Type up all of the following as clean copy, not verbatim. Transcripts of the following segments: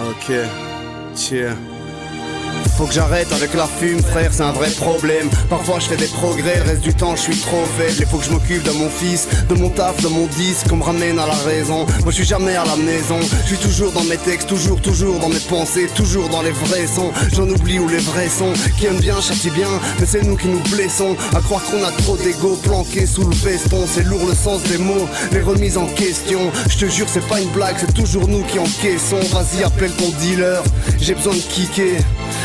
Ok, tiens. Faut que j'arrête avec la fume, frère, c'est un vrai problème. Parfois je fais des progrès, le reste du temps je suis trop faible. Il faut que je m'occupe de mon fils, de mon taf, de mon disque, qu'on me ramène à la raison. Moi je suis jamais à la maison, je suis toujours dans mes textes, toujours dans mes pensées, toujours dans les vrais sons. J'en oublie où les vrais sont, qui aiment bien, châtie bien, mais c'est nous qui nous blessons. À croire qu'on a trop d'ego planqué sous le veston. C'est lourd le sens des mots, les remises en question. Je te jure c'est pas une blague, c'est toujours nous qui encaissons. Vas-y appelle ton dealer, j'ai besoin de kicker.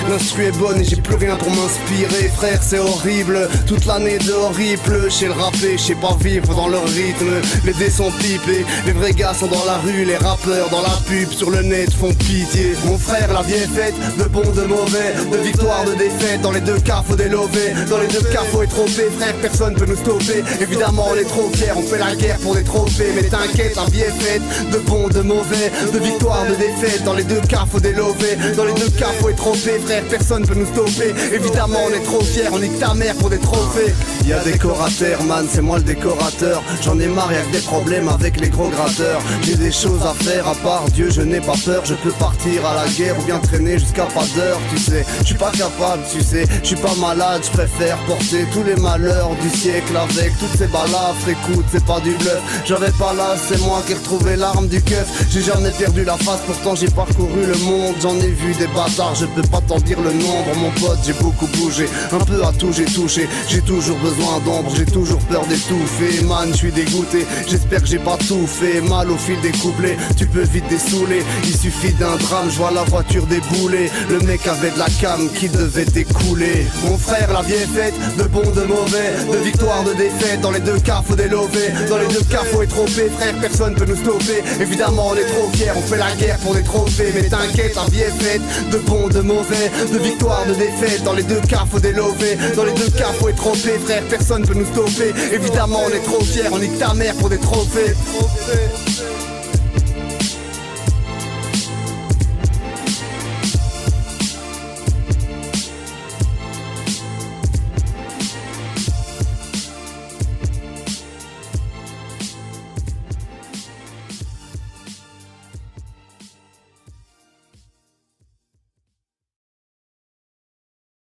L'instru est bonne et j'ai plus rien pour m'inspirer. Frère c'est horrible, toute l'année dehors il pleut. Chez le rappé, je sais pas vivre dans leur rythme. Les dés sont pipés, les vrais gars sont dans la rue. Les rappeurs dans la pub, sur le net font pitié. Mon frère la vie est faite, de bon, de mauvais, de victoire, de défaite. Dans les deux cas faut délover, dans les deux cas faut étroper. Frère personne peut nous stopper, évidemment on est trop fiers. On fait la guerre pour des trophées, mais t'inquiète la vie est faite, de bon, de mauvais, de victoire, de défaite. Dans les deux cas faut délover, dans les deux cas faut étroper. Frère personne peut nous stopper, évidemment on est trop fiers. On nique ta mère pour des trophées. Y'a décorateur man, c'est moi le décorateur. J'en ai marre, y'a que des problèmes avec les gros gratteurs. J'ai des choses à faire, à part Dieu je n'ai pas peur. Je peux partir à la guerre ou bien traîner jusqu'à pas d'heure. Tu sais, je suis pas capable, tu sais, je suis pas malade. Je préfère porter tous les malheurs du siècle avec toutes ces balafres. Écoute, c'est pas du bluff, j'avais pas là, c'est moi qui ai retrouvé l'arme du keuf. J'ai jamais perdu la face, pourtant j'ai parcouru le monde. J'en ai vu des bâtards, je peux pas t'en dire le nombre. Mon pote, j'ai beaucoup bougé, un peu à tout j'ai touché. J'ai toujours besoin d'ombre, j'ai toujours peur d'étouffer. Man, je suis dégoûté, j'espère que j'ai pas tout fait. Mal au fil des couplets, tu peux vite dessouler. Il suffit d'un drame, je vois la voiture débouler. Le mec avait de la cam qui devait t'écouler. Mon frère, la vie est faite, de bon, de mauvais, de victoire, de défaite. Dans les deux cas faut délover, dans les deux cas faut étroper. Frère, personne peut nous stopper, évidemment on est trop fiers. On fait la guerre pour des trophées, mais t'inquiète la vie est faite, de bon, de mauvais, de victoire, de défaite. Dans les deux cas faut délover, dans les deux cas faut étroper. Frère, personne peut nous stopper, évidemment on est trop fiers. On nique ta mère pour des trophées.